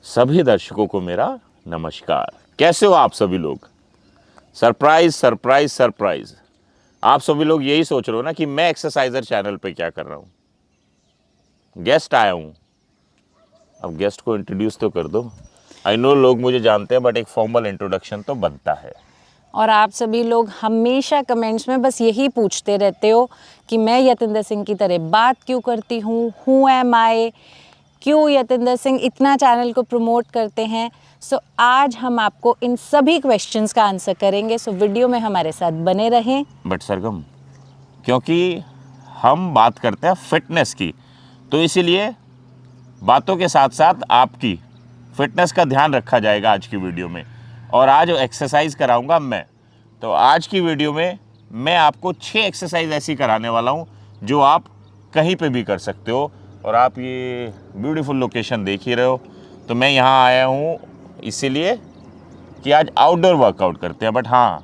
सभी दर्शकों को मेरा नमस्कार। कैसे हो आप सभी लोग? Surprise surprise surprise. आप सभी लोग यही सोच रहे हो ना कि मैं एक्सरसाइजर चैनल पे क्या कर रहा हूं। गेस्ट आया हूं। अब गेस्ट को इंट्रोड्यूस तो कर दो। आई नो लोग मुझे जानते हैं, बट एक फॉर्मल इंट्रोडक्शन तो बनता है। और आप सभी लोग हमेशा कमेंट्स में बस यही पूछते रहते हो कि मैं यतिंदर सिंह की तरह बात क्यों करती हूँ एम आई, क्यों यतिंदर सिंह इतना चैनल को प्रमोट करते हैं। सो आज हम आपको इन सभी क्वेश्चंस का आंसर करेंगे। सो वीडियो में हमारे साथ बने रहें। बट सरगम, क्योंकि हम बात करते हैं फिटनेस की, तो इसीलिए बातों के साथ साथ आपकी फिटनेस का ध्यान रखा जाएगा आज की वीडियो में। और आज एक्सरसाइज कराऊंगा मैं। तो आज की वीडियो में मैं आपको 6 एक्सरसाइज ऐसी कराने वाला हूं जो आप कहीं पे भी कर सकते हो। और आप ये ब्यूटीफुल लोकेशन देख ही रहे हो, तो मैं यहाँ आया हूँ इसीलिए कि आज आउटडोर वर्कआउट करते हैं। बट हाँ,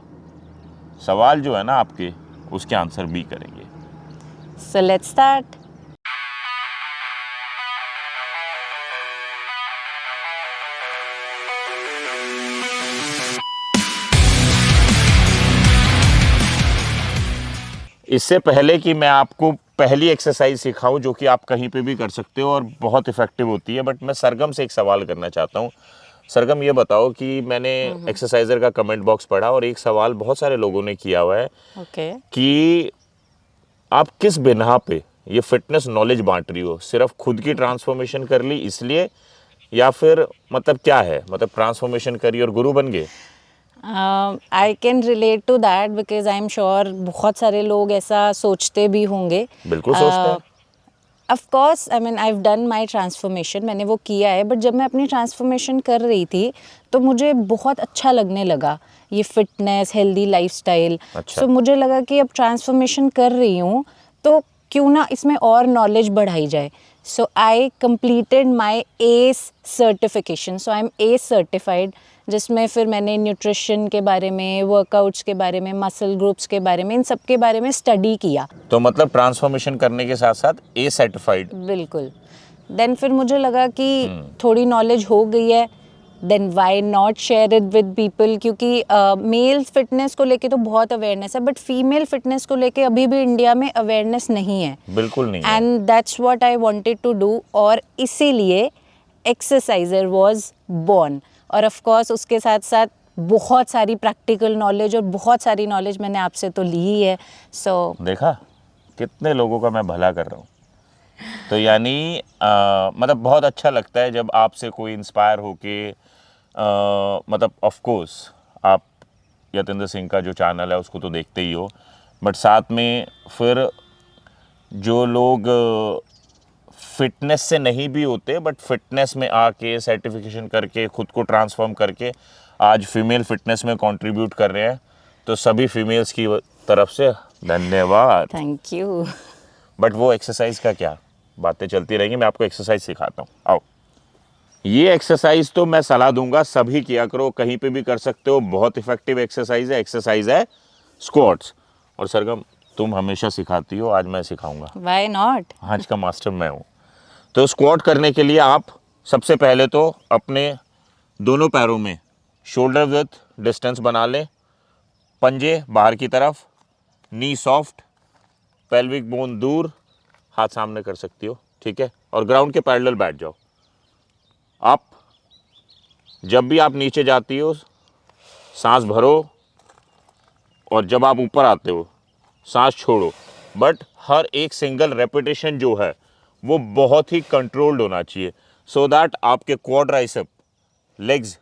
सवाल जो है ना आपके, उसके आंसर भी करेंगे। So let's start. इससे पहले कि मैं आपको पहली एक्सरसाइज सिखाऊं जो कि आप कहीं पे भी कर सकते हो और बहुत इफेक्टिव होती है, बट मैं सरगम से एक सवाल करना चाहता हूं। सरगम, ये बताओ कि मैंने एक्सरसाइजर का कमेंट बॉक्स पढ़ा और एक सवाल बहुत सारे लोगों ने किया हुआ है कि आप किस बिना पे ये फिटनेस नॉलेज बांट रही हो? सिर्फ खुद की ट्रांसफॉर्मेशन कर ली इसलिए, या फिर मतलब क्या है? मतलब ट्रांसफॉर्मेशन करी और गुरु बन गए? I can relate to that because I am sure बहुत सारे लोग ऐसा सोचते भी होंगे। बिल्कुल सोचते हैं। Of course I mean I have done my transformation, मैंने वो किया है। बट जब मैं अपनी ट्रांसफॉर्मेशन कर रही थी तो मुझे बहुत अच्छा लगने लगा ये फिटनेस, हेल्दी लाइफस्टाइल। अच्छा। सो मुझे लगा कि अब ट्रांसफॉर्मेशन कर रही हूँ तो क्यों ना इसमें और नॉलेज बढ़ाई जाए। So I completed my S certification. So I am S certified, जिसमें फिर मैंने न्यूट्रिशन के बारे में, वर्कआउट्स के बारे में, मसल ग्रुप्स के बारे में, इन सब के बारे में स्टडी किया। तो मतलब ट्रांसफॉर्मेशन करने के साथ साथ ए सर्टिफाइड। बिल्कुल। देन फिर मुझे लगा कि थोड़ी नॉलेज हो गई है, then why not share it with people. क्योंकि मेल फिटनेस को लेके तो बहुत अवेयरनेस है, बट फीमेल फिटनेस को लेके अभी भी इंडिया में अवेयरनेस नहीं है। बिल्कुल नहीं है। And that's what I wanted to do, और इसीलिए एक्सरसाइजर वाज बोर्न। और ऑफ कोर्स उसके साथ साथ बहुत सारी प्रैक्टिकल नॉलेज और बहुत सारी नॉलेज मैंने आपसे तो ली ही है। सो देखा कितने लोगों का मैं भला कर रहा हूँ। तो यानी मतलब बहुत अच्छा लगता है जब आपसे कोई इंस्पायर होके, मतलब ऑफ कोर्स आप यतिंदर सिंह का जो चैनल है उसको तो देखते ही हो, बट साथ में फिर जो लोग फिटनेस से नहीं भी होते बट फिटनेस में आके सर्टिफिकेशन करके खुद को ट्रांसफॉर्म करके आज फीमेल फिटनेस में कंट्रीब्यूट कर रहे हैं, तो सभी फीमेल्स की तरफ से धन्यवाद। Thank you. बट वो एक्सरसाइज का क्या, बातें चलती रहेंगी। मैं आपको एक्सरसाइज सिखाता हूँ, आओ। ये एक्सरसाइज तो मैं सलाह दूंगा सभी किया करो, कहीं पे भी कर सकते हो, बहुत इफेक्टिव एक्सरसाइज है स्क्वाट्स। और सरगम, तुम हमेशा सिखाती हो, आज मैं सिखाऊंगा। Why not? आज का मास्टर मैं हूँ। तो स्क्वाट करने के लिए आप सबसे पहले तो अपने दोनों पैरों में शोल्डर विथ डिस्टेंस बना लें, पंजे बाहर की तरफ, नी सॉफ्ट, पेल्विक बोन दूर, हाथ सामने कर सकती हो, ठीक है। और ग्राउंड के पैरेलल बैठ जाओ। आप जब भी आप नीचे जाती हो सांस भरो, और जब आप ऊपर आते हो सांस छोड़ो। बट हर एक सिंगल रेपिटेशन जो है वो बहुत ही कंट्रोल्ड होना चाहिए, सो दैट आपके क्वाड्राइसेप लेग्स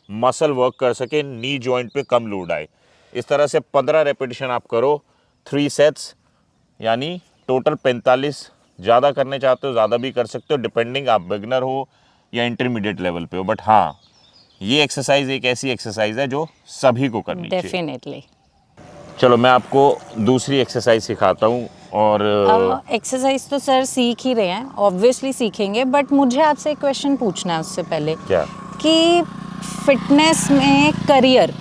मसल वर्क कर सके, नी जॉइंट पे कम लोड आए। इस तरह से 15 रेपिटेशन आप करो, 3 सेट्स, यानी टोटल 45। ज़्यादा करने चाहते हो ज़्यादा भी कर सकते हो, डिपेंडिंग आप बिगनर हो या इंटरमीडिएट लेवल पे हो। बट हाँ, ये एक्सरसाइज एक ऐसी एक्सरसाइज है जो सभी को करनी चाहिए। डेफिनेटली। चलो मैं आपको दूसरी एक्सरसाइज सिखाता हूँ। और एक्सरसाइज तो सर सीख ही रहे हैं, ऑब्वियसली सीखेंगे, बट मुझे आपसे एक क्वेश्चन पूछना है उससे पहले क्या? कि फिटनेस में career,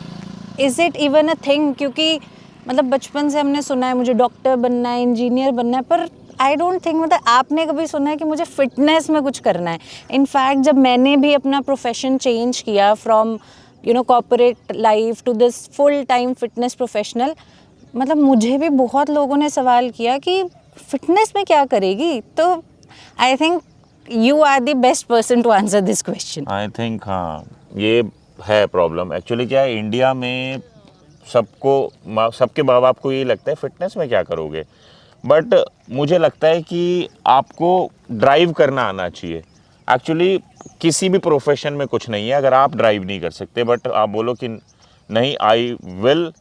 is it even a thing? क्योंकि मतलब बचपन से हमने सुना है मुझे डॉक्टर बनना है, इंजीनियर बनना है, पर आई डोंट थिंक, मतलब आपने कभी सुना है कि मुझे फिटनेस में कुछ करना है? इनफैक्ट जब मैंने भी अपना प्रोफेशन चेंज किया from corporate life to this full time fitness professional, मतलब मुझे भी बहुत लोगों ने सवाल किया कि फिटनेस में क्या करेगी? तो I think you are the best person to answer this question. I think हाँ, ये है प्रॉब्लम। एक्चुअली क्या है, इंडिया में सबके माँ बाप को ये लगता है फिटनेस में क्या करोगे, बट मुझे लगता है कि आपको ड्राइव करना आना चाहिए। एक्चुअली किसी भी प्रोफेशन में कुछ नहीं है अगर आप ड्राइव नहीं कर सकते, बट आप बोलो कि नहीं, I will,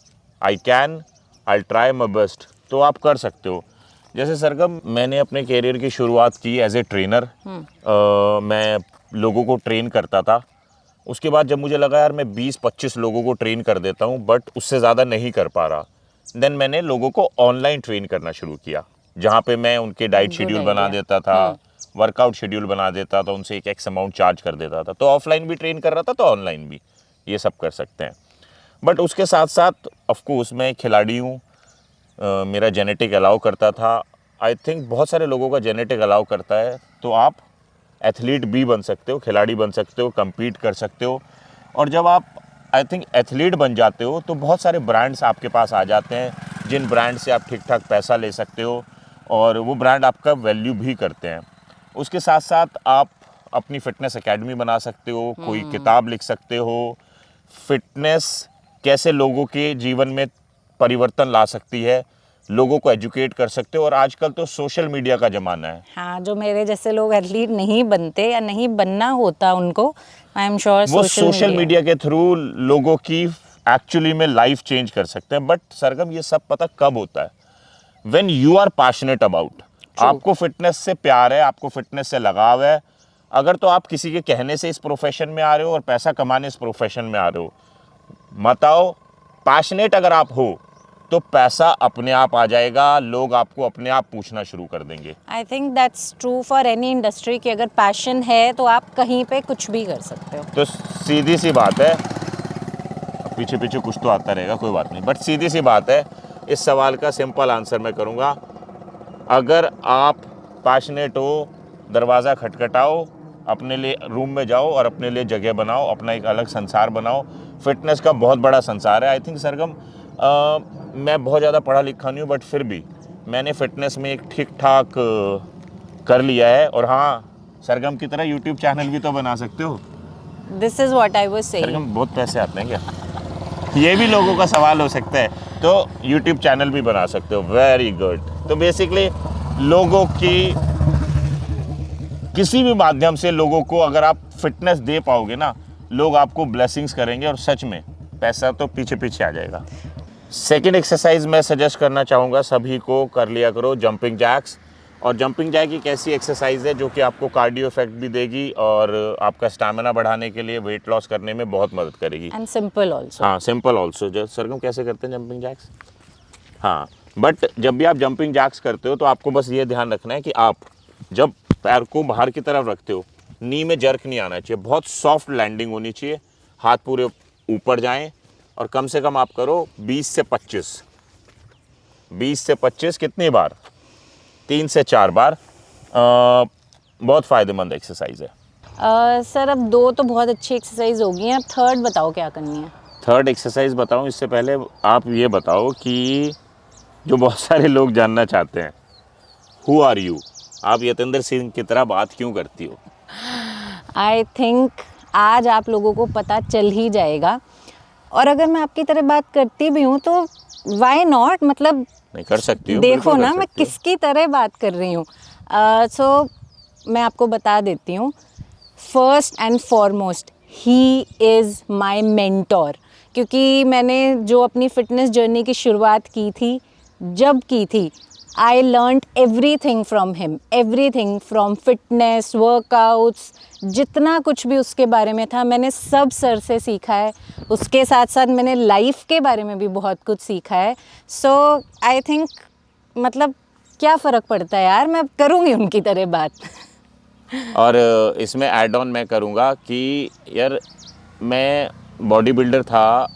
I can, I try my best, तो आप कर सकते हो। जैसे सरगम, मैंने अपने कैरियर की शुरुआत की एज ए ट्रेनर। मैं लोगों को ट्रेन करता था। उसके बाद जब मुझे लगा यार मैं 20-25 लोगों को ट्रेन कर देता हूँ बट उससे ज़्यादा नहीं कर पा रहा, देन मैंने लोगों को ऑनलाइन ट्रेन करना शुरू किया, जहाँ पे मैं उनके डाइट शेड्यूल बना देता था, वर्कआउट शेड्यूल बना देता था, उनसे एक एक्स अमाउंट चार्ज कर देता था। तो ऑफलाइन भी ट्रेन कर रहा था तो ऑनलाइन भी, ये सब कर सकते हैं। बट उसके साथ साथ ऑफकोर्स मैं खिलाड़ी हूँ, मेरा जेनेटिक अलाउ करता था। आई थिंक बहुत सारे लोगों का जेनेटिक अलाउ करता है, तो आप एथलीट भी बन सकते हो, खिलाड़ी बन सकते हो, compete कर सकते हो। और जब आप आई थिंक एथलीट बन जाते हो तो बहुत सारे ब्रांड्स आपके पास आ जाते हैं, जिन ब्रांड से आप ठीक ठाक पैसा ले सकते हो और वो ब्रांड आपका वैल्यू भी करते हैं। उसके साथ साथ आप अपनी फिटनेस एकेडमी बना सकते हो, कोई किताब लिख सकते हो, फिटनेस कैसे लोगों के जीवन में परिवर्तन ला सकती है, लोगों को एजुकेट कर सकते हो। और आजकल तो सोशल मीडिया का ज़माना है। हाँ, जो मेरे जैसे लोग एथलीट नहीं बनते या नहीं बनना होता उनको, आई एम श्योर वो सोशल मीडिया के थ्रू लोगों की एक्चुअली में लाइफ चेंज कर सकते हैं। बट सरगम, ये सब पता कब होता है? When you are passionate about, आपको फिटनेस से प्यार है, आपको फिटनेस से लगाव है। अगर तो आप किसी के कहने से इस प्रोफेशन में आ रहे हो और पैसा कमाने इस प्रोफेशन में आ रहे हो, मत आओ। पैशनेट अगर आप हो तो पैसा अपने आप आ जाएगा, लोग आपको अपने आप पूछना शुरू कर देंगे। I think that's true for any industry कि अगर पैशन है तो आप कहीं पे कुछ भी कर सकते हो। तो सीधी सी बात है, पीछे पीछे कुछ तो आता रहेगा, कोई बात नहीं, बट सीधी सी बात है, इस सवाल का सिंपल आंसर मैं करूँगा। अगर आप पैशनेट हो, दरवाज़ा खटखटाओ, अपने लिए रूम में जाओ और अपने लिए जगह बनाओ, अपना एक अलग संसार बनाओ। फिटनेस का बहुत बड़ा संसार है। आई थिंक सरगम, मैं बहुत ज़्यादा पढ़ा लिखा नहीं हूँ, बट फिर भी मैंने फिटनेस में एक ठीक ठाक कर लिया है। और हाँ, सरगम की तरह यूट्यूब चैनल भी तो बना सकते हो। This is what I was saying. Sargam, बहुत पैसे आते हैं क्या? ये भी लोगों का सवाल हो सकता है, तो यूट्यूब चैनल भी बना सकते हो। Very good. तो बेसिकली लोगों की किसी भी माध्यम से लोगों को अगर आप फिटनेस दे पाओगे ना, लोग आपको ब्लेसिंग्स करेंगे और सच में पैसा तो पीछे पीछे आ जाएगा। सेकंड एक्सरसाइज मैं सजेस्ट करना चाहूँगा सभी को, कर लिया करो जंपिंग जैक्स। और जंपिंग जैक एक ऐसी एक्सरसाइज है जो कि आपको कार्डियो इफेक्ट भी देगी और आपका स्टैमिना बढ़ाने के लिए, वेट लॉस करने में बहुत मदद करेगी। And simple also. हाँ, सिंपल ऑल्सो। जो सरगम कैसे करते हैं जंपिंग जैक्स? हाँ, बट जब भी आप जंपिंग जैक्स करते हो तो आपको बस ये ध्यान रखना है कि आप जब पैर को बाहर की तरफ रखते हो, नी में जर्क नहीं आना चाहिए, बहुत सॉफ्ट लैंडिंग होनी चाहिए, हाथ पूरे ऊपर जाएं और कम से कम आप करो 20 से 25 कितनी बार? 3 से 4 बार। बहुत फ़ायदेमंद एक्सरसाइज है। सर, अब 2 तो बहुत अच्छी एक्सरसाइज हो गई हैं, अब थर्ड बताओ क्या करनी है? थर्ड एक्सरसाइज बताऊं इससे पहले आप ये बताओ कि जो बहुत सारे लोग जानना चाहते हैं, हु आर यू? आप यतेंद्र सिंह की तरह बात क्यों करती हो? आई थिंक आज आप लोगों को पता चल ही जाएगा। और अगर मैं आपकी तरह बात करती भी हूँ तो वाई नॉट, मतलब नहीं, कर सकती हो, देखो बिल्कुल कर ना मैं सकती हो। किसकी तरह बात कर रही हूँ। सो मैं आपको बता देती हूँ, first and foremost he is my mentor. क्योंकि मैंने जो अपनी फ़िटनेस जर्नी की शुरुआत की थी, जब की थी, I learned everything from him, everything from fitness, workouts, जितना कुछ भी उसके बारे में था मैंने सब सर से सीखा है। उसके साथ साथ मैंने लाइफ के बारे में भी बहुत कुछ सीखा है। सो आई थिंक, मतलब क्या फ़र्क पड़ता है यार, मैं करूँगी उनकी तरह बात। और इसमें ऐड ऑन मैं करूँगा कि यार मैं बॉडी बिल्डर था,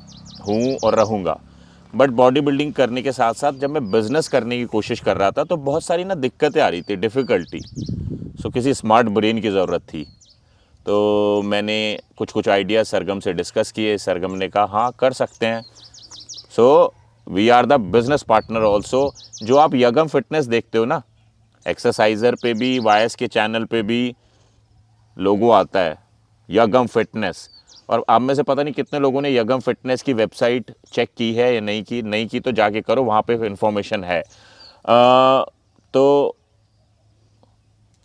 हूँ और रहूँगा, बट बॉडी बिल्डिंग करने के साथ साथ जब मैं बिजनेस करने की कोशिश कर रहा था तो बहुत सारी ना दिक्कतें आ रही थी, डिफ़िकल्टी। सो किसी स्मार्ट ब्रेन की ज़रूरत थी। तो मैंने कुछ आइडिया सरगम से डिस्कस किए। सरगम ने कहा हाँ कर सकते हैं। So we are the business partner also. जो आप यगम फिटनेस देखते हो ना, एक्सरसाइजर पे भी, वायस के चैनल पे भी लोगो आता है यगम फिटनेस। और आप में से पता नहीं कितने लोगों ने यगम फिटनेस की वेबसाइट चेक की है या नहीं की तो जाके करो, वहाँ पे इन्फॉर्मेशन है। तो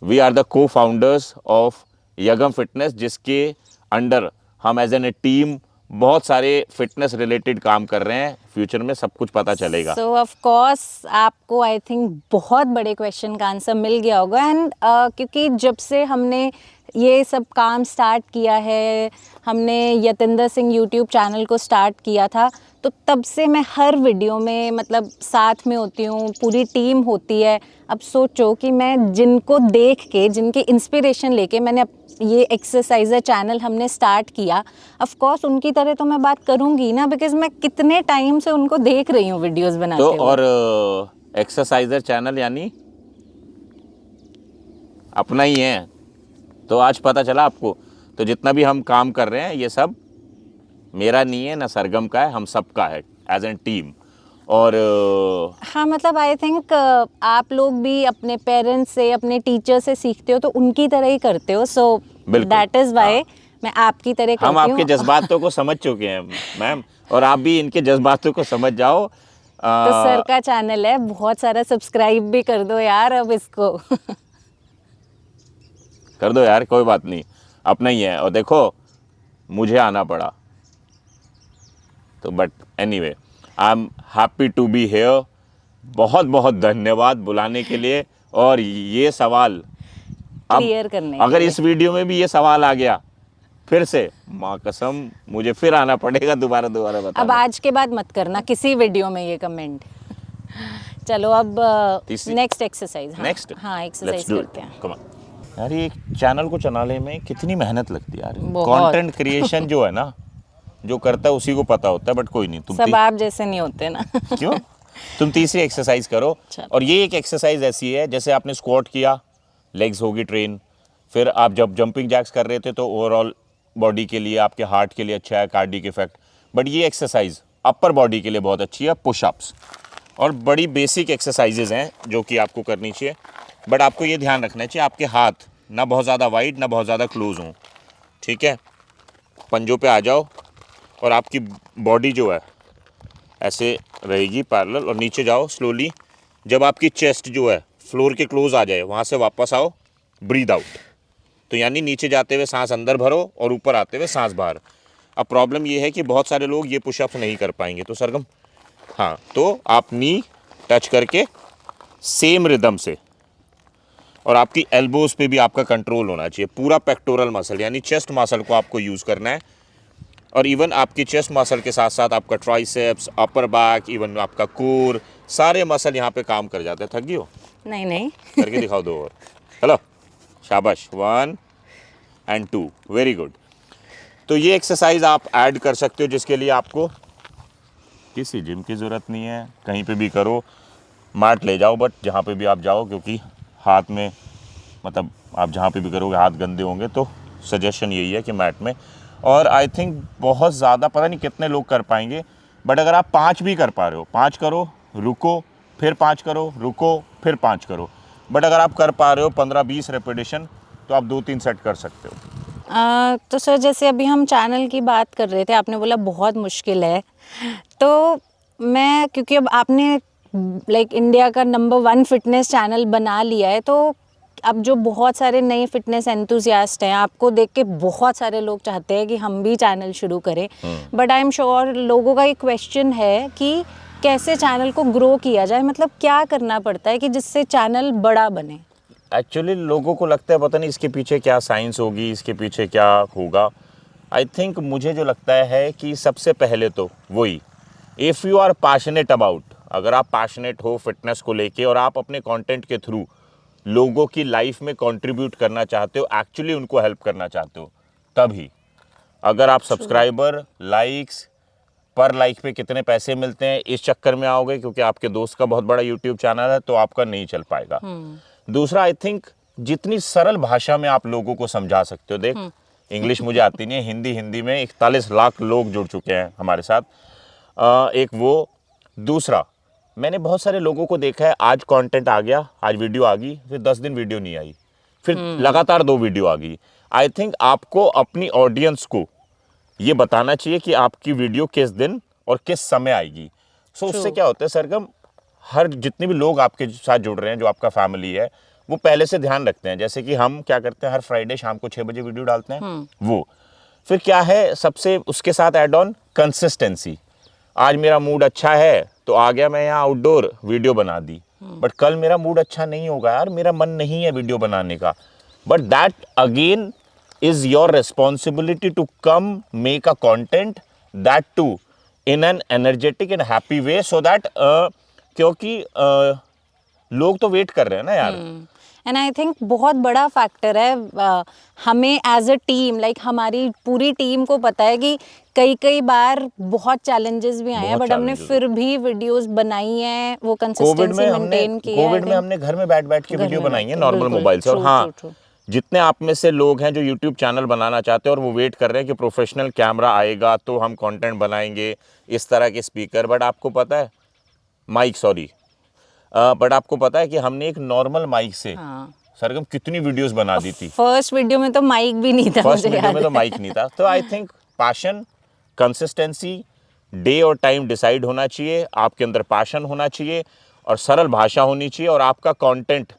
वी आर द को फाउंडर्स ऑफ यगम फिटनेस, जिसके अंडर हम एज एन टीम बहुत सारे फिटनेस रिलेटेड काम कर रहे हैं। फ्यूचर में सब कुछ पता चलेगा। सो ऑफ कोर्स आपको आई थिंक बहुत बड़े क्वेश्चन का आंसर मिल गया होगा। एंड क्योंकि जब से हमने ये सब काम स्टार्ट किया है, हमने यतिंदर सिंह यूट्यूब चैनल को स्टार्ट किया था, तो तब से मैं हर वीडियो में मतलब साथ में होती हूँ, पूरी टीम होती है। अब सोचो कि मैं जिनको देख के, जिनकी इंस्पिरेशन लेके मैंने ये एक्सरसाइजर चैनल हमने स्टार्ट किया, ऑफ कोर्स उनकी तरह तो मैं बात करूँगी ना, बिकॉज मैं कितने टाइम से उनको देख रही हूँ वीडियोस बनाते तो हुए। और एक्सरसाइजर चैनल यानी अपना ही है। तो आज पता चला आपको। तो जितना भी हम काम कर रहे हैं ये सब मेरा नहीं है ना सरगम का है, हम सबका है एज एन टीम। और हाँ मतलब आई थिंक आप लोग भी अपने पेरेंट्स से, अपने टीचर से सीखते हो तो उनकी तरह ही करते हो। सो बिल्कुल, दैट इज़ वाई मैं आपकी तरह हम करती आपके हूँ। जज्बातों को समझ चुके हैं मैम, और आप भी इनके जज्बातों को समझ जाओ। तो सर का चैनल है, बहुत सारा सब्सक्राइब भी कर दो यार अब इसको। कर दो यार, कोई बात नहीं, अपना ही है। और देखो मुझे आना पड़ा तो, but anyway I am happy to be here. बहुत बहुत धन्यवाद बुलाने के लिए। और ये सवाल अब क्लियर करने के अगर लिए। इस वीडियो में भी ये सवाल आ गया फिर से, माँ कसम मुझे फिर आना पड़ेगा दोबारा अब बताने। आज के बाद मत करना किसी वीडियो में ये कमेंट। चलो अब तीसरी- नेक्स्ट एक्सरसाइज। नेक्स्ट हाँ एक्सरसाइज करते हैं। कम यार, ये चैनल को चलाने में कितनी मेहनत लगती है यार। बहुत। कंटेंट क्रिएशन जो है ना, जो करता है उसी को पता होता है। बट कोई नहीं, सब आप जैसे नहीं होते ना। क्यों? तुम तीसरी एक्सरसाइज करो। चलो। और ये एक एक्सरसाइज ऐसी है, जैसे आपने स्क्वाट किया, लेग्स होगी ट्रेन, फिर आप जब जंपिंग जैक्स कर रहे थे तो ओवरऑल बॉडी के लिए, आपके हार्ट के लिए अच्छा है, कार्डियक इफेक्ट। बट ये एक्सरसाइज अपर बॉडी के लिए बहुत अच्छी है, पुशअप्स। और बड़ी बेसिक एक्सरसाइजेज हैं जो कि आपको करनी चाहिए। बट आपको ये ध्यान रखना चाहिए आपके हाथ ना बहुत ज़्यादा वाइड ना बहुत ज़्यादा क्लोज हों, ठीक है? पंजों पे आ जाओ और आपकी बॉडी जो है ऐसे रहेगी पैरेलल, और नीचे जाओ स्लोली। जब आपकी चेस्ट जो है फ्लोर के क्लोज आ जाए, वहाँ से वापस आओ, ब्रीद आउट। तो यानी नीचे जाते हुए सांस अंदर भरो और ऊपर आते हुए सांस बाहर। अब प्रॉब्लम ये है कि बहुत सारे लोग ये पुशअप्स नहीं कर पाएंगे। तो सरगम, हाँ, तो आप नी टच करके सेम रिदम से, और आपकी एल्बोज पे भी आपका कंट्रोल होना चाहिए। पूरा पेक्टोरल मसल यानी चेस्ट मसल को आपको यूज़ करना है। और इवन आपकी चेस्ट मसल के साथ साथ आपका ट्राइसेप्स, अपर बैक, इवन आपका कोर, सारे मसल यहाँ पे काम कर जाते हैं। थक गई हो? नहीं नहीं। करके दिखाओ दो और। चलो, शाबाश। 1 and 2, वेरी गुड। तो ये एक्सरसाइज आप ऐड कर सकते हो, जिसके लिए आपको किसी जिम की ज़रूरत नहीं है, कहीं पे भी करो। मैट ले जाओ, बट जहाँ पे भी आप जाओ, क्योंकि हाथ में, मतलब आप जहाँ पे भी करोगे हाथ गंदे होंगे, तो सजेशन यही है कि मैट में। और आई थिंक बहुत ज़्यादा पता नहीं कितने लोग कर पाएंगे, बट अगर आप 5 भी कर पा रहे हो, 5 करो, रुको, फिर 5 करो, रुको, फिर 5 करो। बट अगर आप कर पा रहे हो 15-20 रेपिटेशन, तो आप 2-3 सेट कर सकते हो। तो सर जैसे अभी हम चैनल की बात कर रहे थे, आपने बोला बहुत मुश्किल है, तो मैं, क्योंकि अब आपने लाइक इंडिया का नंबर 1 फिटनेस चैनल बना लिया है, तो अब जो बहुत सारे नए फिटनेस एंथुजियास्ट हैं, आपको देख के बहुत सारे लोग चाहते हैं कि हम भी चैनल शुरू करें। बट आई एम श्योर लोगों का एक क्वेश्चन है कि कैसे चैनल को ग्रो किया जाए, मतलब क्या करना पड़ता है कि जिससे चैनल बड़ा बने। एक्चुअली लोगों को लगता है पता नहीं इसके पीछे क्या साइंस होगी, इसके पीछे क्या होगा। आई थिंक मुझे जो लगता है कि सबसे पहले तो वही, if you are passionate about, अगर आप पैशनेट हो फिटनेस को लेके और आप अपने कंटेंट के थ्रू लोगों की लाइफ में कंट्रीब्यूट करना चाहते हो, एक्चुअली उनको हेल्प करना चाहते हो, तभी। अगर आप सब्सक्राइबर, लाइक्स, पर लाइक पे कितने पैसे मिलते हैं, इस चक्कर में आओगे क्योंकि आपके दोस्त का बहुत बड़ा यूट्यूब चैनल है तो आपका नहीं चल पाएगा। दूसरा, आई थिंक जितनी सरल भाषा में आप लोगों को समझा सकते हो, देख इंग्लिश मुझे आती नहीं है, हिंदी में 41 लाख लोग जुड़ चुके हैं हमारे साथ, एक वो। दूसरा, मैंने बहुत सारे लोगों को देखा है, आज कंटेंट आ गया, आज वीडियो आ गई, फिर 10 दिन वीडियो नहीं आई, फिर लगातार 2 वीडियो आ गई। आई थिंक आपको अपनी ऑडियंस को ये बताना चाहिए कि आपकी वीडियो किस दिन और किस समय आएगी। सो उससे क्या होता है सरगम, हर जितने भी लोग आपके साथ जुड़ रहे हैं, जो आपका फैमिली है, वो पहले से ध्यान रखते हैं। जैसे कि हम क्या करते हैं, हर फ्राइडे शाम को 6 बजे वीडियो डालते हैं, वो फिर क्या है, सबसे उसके साथ ऐड ऑन कंसिस्टेंसी। आज मेरा मूड अच्छा है तो आ गया, मैं यहाँ आउटडोर वीडियो बना दी, बट कल मेरा मूड अच्छा नहीं होगा यार, मेरा मन नहीं है वीडियो बनाने का, but that again is your responsibility to come make a content, that too in an energetic and happy way, so that क्योंकि लोग तो वेट कर रहे हैं ना यार। एंड आई थिंक बहुत बड़ा फैक्टर है, हमें एज अ टीम, लाइक हमारी पूरी टीम को पता है कि कई बार बहुत चैलेंजेस भी आए हैं, बट हमने फिर भी वीडियोस बनाई हैं, वो कंसिस्टेंसी मेंटेन की है। कोविड में हमने घर में बैठ के वीडियो बनाई है नॉर्मल मोबाइल से। और हाँ, जितने आप में से लोग हैं जो यूट्यूब चैनल बनाना चाहते हैं और वो वेट कर रहे हैं कि प्रोफेशनल कैमरा आएगा तो हम कंटेंट बनाएंगे, इस तरह के स्पीकर, बट आपको पता है बट आपको पता है कि हमने एक नॉर्मल माइक से सरगम कितनी वीडियोस बना दी थी। फर्स्ट वीडियो में तो माइक भी नहीं था, फर्स्ट वीडियो में तो माइक नहीं था। तो I think passion, consistency, day और टाइम डिसाइड होना चाहिए, आपके अंदर पैशन होना चाहिए और सरल भाषा होनी चाहिए, और आपका कंटेंट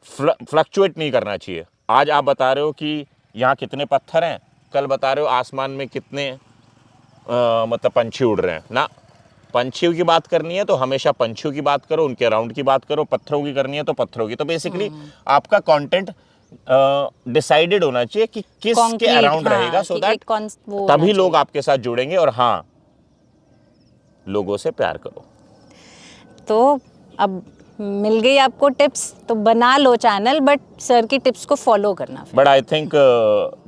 फ्लक्चुएट नहीं करना चाहिए। आज आप बता रहे हो कि यहाँ कितने पत्थर हैं, कल बता रहे हो आसमान में कितने मतलब पंछी उड़ रहे हैं ना। पंछियों की बात करनी है तो हमेशा पंछियों की बात करो, उनके अराउंड की बात करो, पत्थरों की करनी है तो पत्थरों की। तो बेसिकली आपका कंटेंट डिसाइडेड होना चाहिए कि किसके अराउंड रहेगा, सो दैट तभी लोग आपके साथ जुड़ेंगे। और हाँ, लोगों से प्यार करो। तो अब मिल गई आपको टिप्स, तो बना लो चैनल, बट सर की टिप्स को फॉलो करना। बट आई थिंक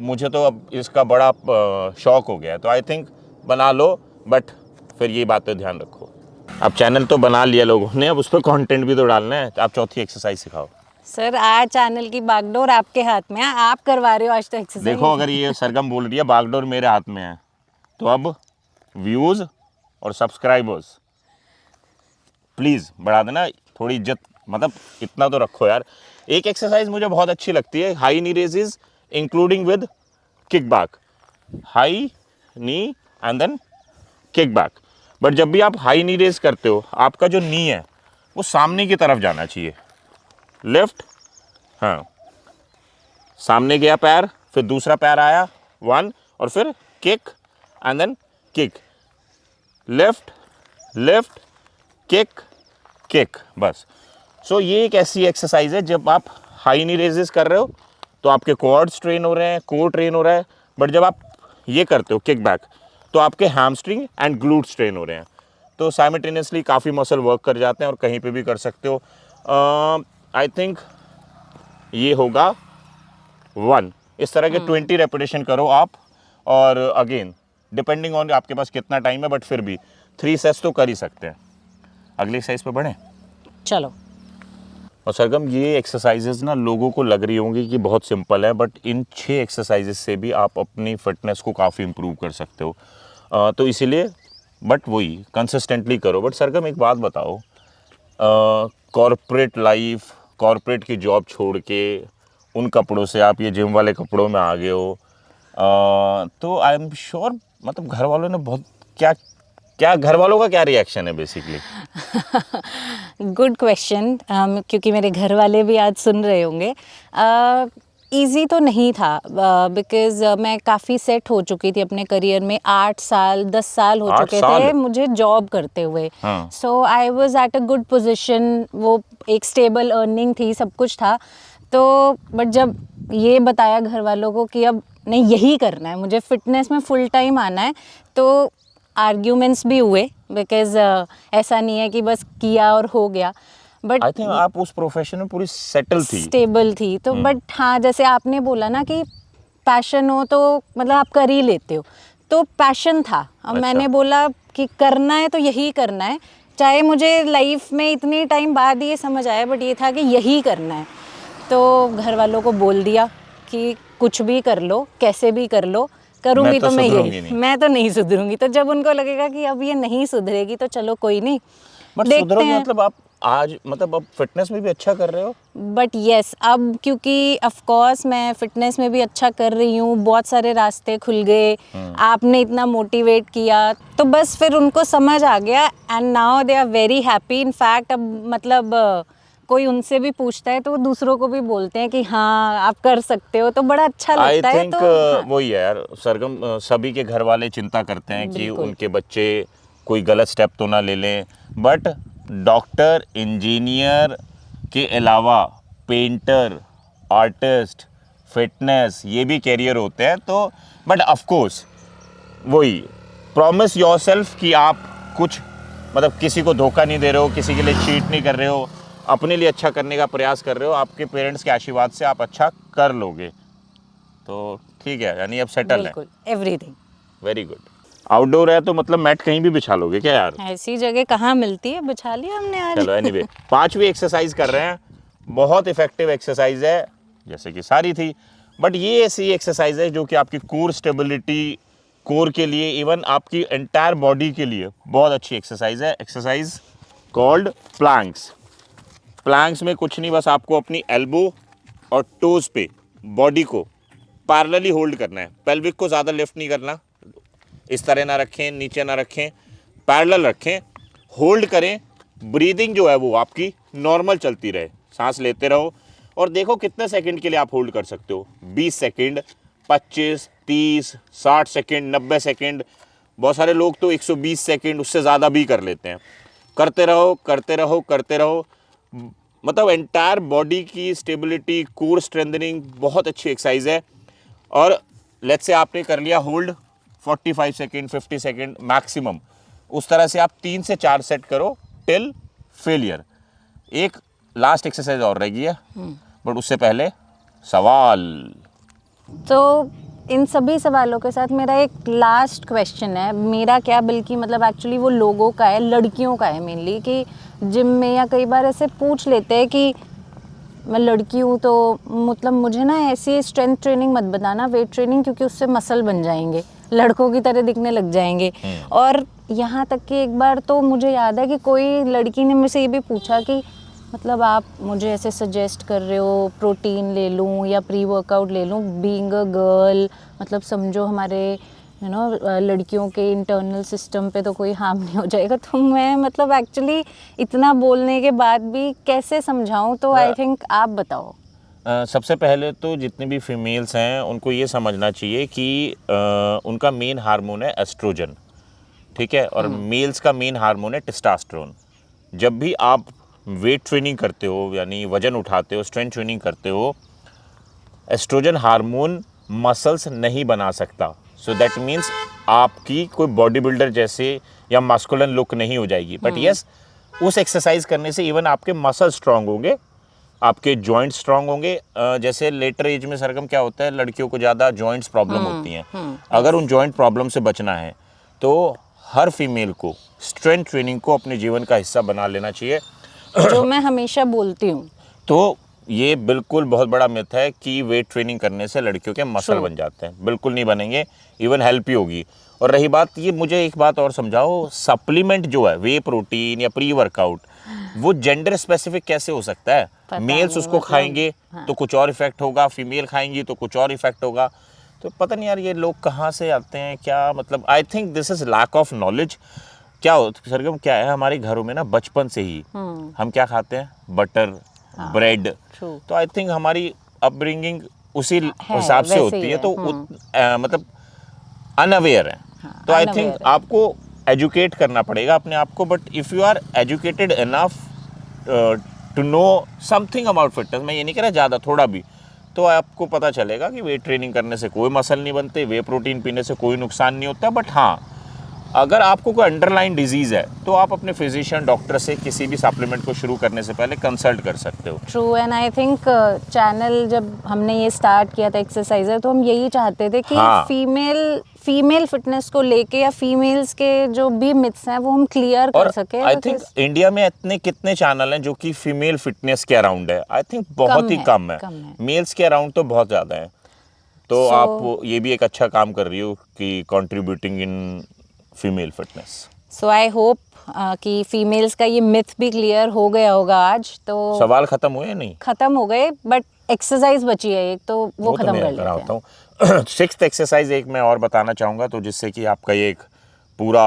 मुझे तो अब इसका बड़ा शौक हो गया है, तो आई थिंक बना लो, बट फिर ये बात पे ध्यान रखो। अब चैनल तो बना लिया लोगों ने, अब उस पर कॉन्टेंट भी तो डालना है। आप चौथी एक्सरसाइज सिखाओ। सर, आज चैनल की बागडोर आपके हाथ में है, आप करवा रहे हो आज तो एक्सरसाइज। देखो, अगर ये सरगम बोल रही है बागडोर मेरे हाथ में है, तो अब व्यूज और सब्सक्राइबर्स प्लीज बढ़ा देना, थोड़ी इज्जत, मतलब इतना तो रखो यार। एक एक्सरसाइज मुझे बहुत अच्छी लगती है, high knee raises including with kick back. High knee and then kick back. But जब भी आप हाई नी रेज करते हो, आपका जो नी है वो सामने की तरफ जाना चाहिए, लेफ्ट, हाँ, सामने गया पैर, फिर दूसरा पैर आया, 1, और फिर kick and then kick, left left kick kick, बस। सो ये एक ऐसी एक्सरसाइज है, जब आप हाई नी रेजेस कर रहे हो तो आपके क्वाड्स ट्रेन हो रहे हैं, कोर ट्रेन हो रहा है, बट जब आप ये करते हो किक बैक तो आपके हैमस्ट्रिंग एंड ग्लूट्स ट्रेन हो रहे हैं। तो साइमल्टेनियसली काफ़ी मसल वर्क कर जाते हैं और कहीं पे भी कर सकते हो। आई थिंक ये होगा 1, इस तरह के 20 रेपिटेशन करो आप। और अगेन डिपेंडिंग ऑन आपके पास कितना टाइम है, बट फिर भी 3 सेट्स तो कर ही सकते हैं। अगली एक्सरसाइज पे बढ़ें, चलो। और सरगम, ये एक्सरसाइजेज ना लोगों को लग रही होंगी कि बहुत सिंपल है, बट इन 6 एक्सरसाइजेज से भी आप अपनी फिटनेस को काफ़ी इम्प्रूव कर सकते हो। तो इसीलिए, बट वही कंसिस्टेंटली करो। बट सरगम, एक बात बताओ, कॉर्पोरेट लाइफ, कॉर्पोरेट की जॉब छोड़ के उन कपड़ों से आप ये जिम वाले कपड़ों में आ गए हो, तो आई एम श्योर मतलब घर वालों ने बहुत क्या घर वालों का क्या रिएक्शन है बेसिकली? गुड क्वेश्चन, क्योंकि मेरे घर वाले भी आज सुन रहे होंगे। ईज़ी तो नहीं था, बिकॉज़ मैं काफ़ी सेट हो चुकी थी अपने करियर में। 8 साल 10 साल हो चुके थे मुझे जॉब करते हुए। So I was at a good position, वो एक स्टेबल अर्निंग थी, सब कुछ था। तो बट जब ये बताया घर वालों को कि अब नहीं, यही करना है, मुझे फिटनेस में फुल टाइम आना है, तो आर्ग्यूमेंट्स भी हुए, बिकॉज ऐसा नहीं है कि बस किया और हो गया। बट आई थिंक आप उस प्रोफेशन में पूरी सेटल थी, स्टेबल थी। तो बट हाँ, जैसे आपने बोला ना कि पैशन हो तो मतलब आप कर ही लेते हो, तो पैशन था। अब अच्छा। मैंने बोला कि करना है तो यही करना है, चाहे मुझे लाइफ में इतने टाइम बाद ये समझ आया, बट ये था कि यही करना है। तो घर वालों को बोल दिया कि कुछ भी कर लो, कैसे भी कर लो, करूँगी मैं तो तो मैं सुधरूंगी यही, नहीं। मैं तो नहीं सुधरूंगी। तो जब उनको लगेगा कि अब ये नहीं सुधरेगी तो चलो कोई नहीं, बट देखते सुधरोगे हैं। मतलब आप आज मतलब अब फिटनेस में भी अच्छा कर रहे हो। बट येस, अब क्योंकि ऑफ कोर्स मैं फिटनेस में भी अच्छा कर रही हूँ, बहुत सारे रास्ते खुल गए, आपने इतना मोटिवेट किया, तो बस फिर उनको समझ आ गया and now they are very happy. In fact अब मतलब कोई उनसे भी पूछता है तो वो दूसरों को भी बोलते हैं कि हाँ आप कर सकते हो, तो बड़ा अच्छा आई लगता है। थिंक तो हाँ, वही है यार सरगम, सभी के घर वाले चिंता करते हैं कि बिल्कुल। उनके बच्चे कोई गलत स्टेप तो ना ले लें, बट डॉक्टर, इंजीनियर के अलावा पेंटर, आर्टिस्ट, फिटनेस, ये भी कैरियर होते हैं। तो बट ऑफ कोर्स वही प्रॉमिस योरसेल्फ कि आप कुछ मतलब किसी को धोखा नहीं दे रहे हो, किसी के लिए चीट नहीं कर रहे हो, अपने लिए अच्छा करने का प्रयास कर रहे हो, आपके पेरेंट्स के आशीर्वाद से आप अच्छा कर लोगे। तो ठीक है, यानी अब सेटल है। बिल्कुल, एवरीथिंग। Very good. आउटडोर है तो मतलब मैट कहीं भी बिछा लोगे क्या यार? ऐसी जगह कहाँ मिलती है, बिछा लिया हमने आज। चलो एनीवे, पांचवी एक्सरसाइज कर रहे हैं, बहुत इफेक्टिव एक्सरसाइज है जैसे कि सारी थी, बट ये ऐसी एक्सरसाइज है जो कि आपकी कोर स्टेबिलिटी, कोर के लिए, इवन आपकी एंटायर बॉडी के लिए बहुत अच्छी एक्सरसाइज है। Exercise called planks. प्लैंक्स में कुछ नहीं, बस आपको अपनी एल्बो और टोज पे बॉडी को पैरेलली होल्ड करना है। पेल्विक को ज़्यादा लिफ्ट नहीं करना, इस तरह ना रखें, नीचे ना रखें, पैरेलल रखें, होल्ड करें। ब्रीदिंग जो है वो आपकी नॉर्मल चलती रहे, सांस लेते रहो और देखो कितने सेकंड के लिए आप होल्ड कर सकते हो। 20 सेकंड, 25, 30, 60 सेकंड, 90 सेकंड, बहुत सारे लोग तो 120 सेकंड, उससे ज़्यादा भी कर लेते हैं। करते रहो करते रहो करते रहो, मतलब एंटायर बॉडी की स्टेबिलिटी, कोर स्ट्रेंथनिंग, बहुत अच्छी एक्सरसाइज है। और लेट्स से आपने कर लिया होल्ड 45 सेकेंड, 50 सेकेंड मैक्सिमम, उस तरह से आप 3 से 4 सेट करो टिल फेलियर। एक लास्ट एक्सरसाइज और रहेगी है, बट उससे पहले सवाल। तो इन सभी सवालों के साथ मेरा एक लास्ट क्वेश्चन है, मेरा क्या बल्कि मतलब एक्चुअली वो लोगों का है, लड़कियों का है मेनली, कि जिम में या कई बार ऐसे पूछ लेते हैं कि मैं लड़की हूँ तो मतलब मुझे ना ऐसी स्ट्रेंथ ट्रेनिंग मत बताना, वेट ट्रेनिंग, क्योंकि उससे मसल बन जाएंगे, लड़कों की तरह दिखने लग जाएंगे। और यहाँ तक कि एक बार तो मुझे याद है कि कोई लड़की ने मुझसे ये भी पूछा कि मतलब आप मुझे ऐसे सजेस्ट कर रहे हो प्रोटीन ले लूँ या प्री वर्कआउट ले लूँ, बीइंग अ गर्ल, मतलब समझो हमारे लड़कियों के इंटरनल सिस्टम पे तो कोई हार्म नहीं हो जाएगा। तो मैं मतलब एक्चुअली इतना बोलने के बाद भी कैसे समझाऊं, तो आई थिंक आप बताओ। सबसे पहले तो जितने भी फीमेल्स हैं उनको ये समझना चाहिए कि उनका मेन हार्मोन है एस्ट्रोजन, ठीक है, और मेल्स का मेन हार्मोन है टेस्टोस्टेरोन। जब भी आप वेट ट्रेनिंग करते हो, यानी वजन उठाते हो, स्ट्रेंथ ट्रेनिंग करते हो, एस्ट्रोजन हार्मोन मसल्स नहीं बना सकता। सो दैट मीन्स आपकी कोई बॉडी बिल्डर जैसे या मास्कुलिन लुक नहीं हो जाएगी। बट यस, उस एक्सरसाइज करने से इवन आपके मसल स्ट्रांग होंगे, आपके जॉइंट स्ट्रांग होंगे। जैसे लेटर एज में सरगम क्या होता है, लड़कियों को ज़्यादा जॉइंट्स प्रॉब्लम होती हैं। अगर उन जॉइंट प्रॉब्लम से बचना है तो हर फीमेल को स्ट्रेंथ ट्रेनिंग को अपने जीवन का हिस्सा बना लेना चाहिए। जो मैं हमेशा बोलती हूँ। तो ये बिल्कुल बहुत बड़ा मिथ है कि वेट ट्रेनिंग करने से लड़कियों के मसल बन जाते हैं, बिल्कुल नहीं बनेंगे, इवन हेल्प ही होगी। और रही बात ये, मुझे एक बात और समझाओ, सप्लीमेंट जो है वे प्रोटीन या प्री वर्कआउट, वो जेंडर स्पेसिफिक कैसे हो सकता है? मेल्स नहीं, उसको मतलब, खाएंगे हाँ। तो कुछ और इफेक्ट होगा, फीमेल खाएंगी तो कुछ और इफेक्ट होगा। तो पता नहीं यार ये लोग कहाँ से आते हैं, क्या मतलब, I think this is lack of knowledge. क्या हो सरगम, क्या है हमारे घरों में ना बचपन से ही हम क्या खाते हैं, बटर, ब्रेड। true। तो आई थिंक हमारी अपब्रिंगिंग उसी हिसाब से वैसे होती ही है, है, तो मतलब अनअवेयर है। तो आई थिंक unaware है। आपको एजुकेट करना पड़ेगा अपने आप को। But if you are educated enough to know something about fitness, मैं ये नहीं कह रहा ज़्यादा, थोड़ा भी, तो आपको पता चलेगा कि वेट ट्रेनिंग करने से कोई मसल नहीं बनते, वे प्रोटीन पीने से कोई नुकसान नहीं होता। बट हाँ, अगर आपको कोई अंडरलाइन डिजीज़ है तो आप अपने फिजिशियन डॉक्टर से किसी भी सप्लीमेंट को शुरू करने से पहले कंसल्ट कर सकते हो। True. And I think channel जब हमने ये स्टार्ट किया था एक्सरसाइजर, तो हम यही चाहते थे कि हाँ। फीमेल फिटनेस को लेके या फीमेल्स के जो भी मिथ्स हैं वो हम क्लियर कर और सके। आई थिंक इंडिया में इतने कितने चैनल हैं जो कि फीमेल फिटनेस के अराउंड है, आई थिंक बहुत ही कम है। मेल्स के अराउंड तो बहुत ज़्यादा है। तो आप ये भी एक अच्छा काम कर रही हो कि contributing in female fitness. So I hope कि फीमेल्स का ये मिथ भी क्लियर हो गया होगा आज। तो सवाल खत्म हुए या नहीं? खत्म हो गए, बट एक्सरसाइज बची है एक, तो वो खत्म कर लेते होता हूँ। सिक्स्थ एक्सरसाइज एक मैं और बताना चाहूँगा, तो जिससे कि आपका ये एक पूरा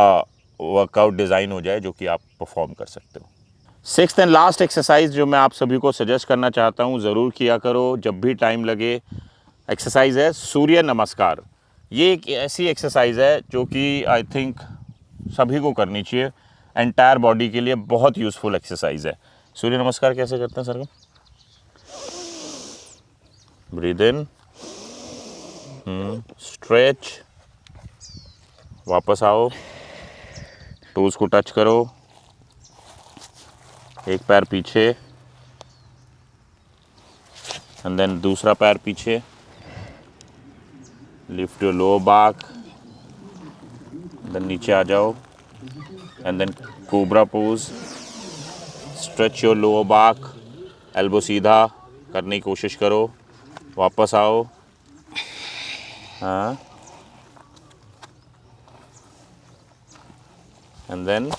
वर्कआउट डिज़ाइन हो जाए जो कि आप परफॉर्म कर सकते हो। सिक्स्थ एंड लास्ट एक्सरसाइज जो मैं आप सभी को सजेस्ट करना चाहता हूँ, ज़रूर किया करो जब भी टाइम लगे, एक्सरसाइज है सूर्य नमस्कार। ये एक ऐसी एक्सरसाइज है जो कि आई थिंक सभी को करनी चाहिए, एंटायर बॉडी के लिए बहुत यूज़फुल एक्सरसाइज है। सूर्य नमस्कार कैसे करते हैं सरगम? ब्रीद इन, स्ट्रेच, वापस आओ, टोज को टच करो, एक पैर पीछे एंड देन दूसरा पैर पीछे, lift your lower back, then नीचे आ जाओ and then cobra pose, stretch your lower back, elbow सीधा करने की कोशिश करो, वापस आओ, हाँ, एंड देन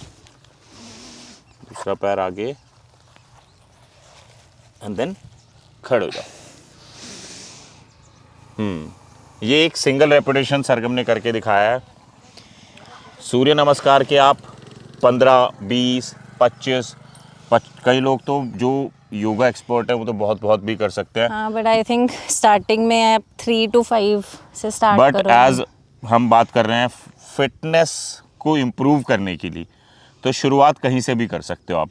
दूसरा पैर आगे एंड देन खड़े हो जाओ। ये एक सिंगल रेपिटेशन सरगम ने करके दिखाया है। सूर्य नमस्कार के आप 15, 20, 25 कई लोग तो जो योगा एक्सपर्ट है वो तो बहुत भी कर सकते हैं। हाँ, बट आई थिंक स्टार्टिंग में आप 3 to 5 से स्टार्ट करो। बट एज हम बात कर रहे हैं फिटनेस को इम्प्रूव करने के लिए, तो शुरुआत कहीं से भी कर सकते हो आप,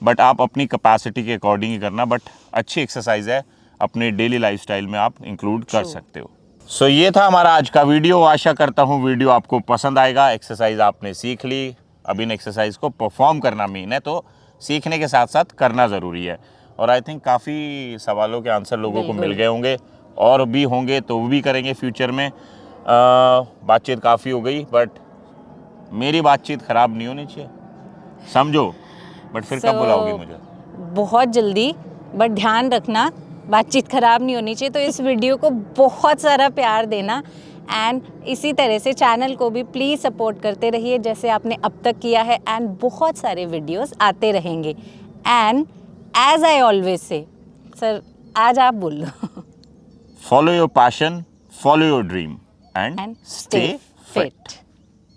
बट आप अपनी कैपेसिटी के अकॉर्डिंग ही करना। बट अच्छी एक्सरसाइज है, अपने डेली लाइफस्टाइल में आप इंक्लूड कर सकते हो। सो ये था हमारा आज का वीडियो। आशा करता हूँ वीडियो आपको पसंद आएगा। एक्सरसाइज आपने सीख ली, अब इन एक्सरसाइज को परफॉर्म करना मेन है, तो सीखने के साथ साथ करना ज़रूरी है। और आई थिंक काफ़ी सवालों के आंसर लोगों को मिल गए होंगे, और भी होंगे तो वो भी करेंगे फ्यूचर में। बातचीत काफ़ी हो गई, बट मेरी बातचीत ख़राब नहीं होनी चाहिए, समझो। बट फिर कब बुलाओगी मुझे? बहुत जल्दी, बट ध्यान रखना बातचीत ख़राब नहीं होनी चाहिए। तो इस वीडियो को बहुत सारा प्यार देना, एंड इसी तरह से चैनल को भी प्लीज़ सपोर्ट करते रहिए जैसे आपने अब तक किया है, एंड बहुत सारे वीडियोस आते रहेंगे। And as I always say, sir आज आप बोल लो। Follow your passion, follow your dream and And stay stay fit. fit.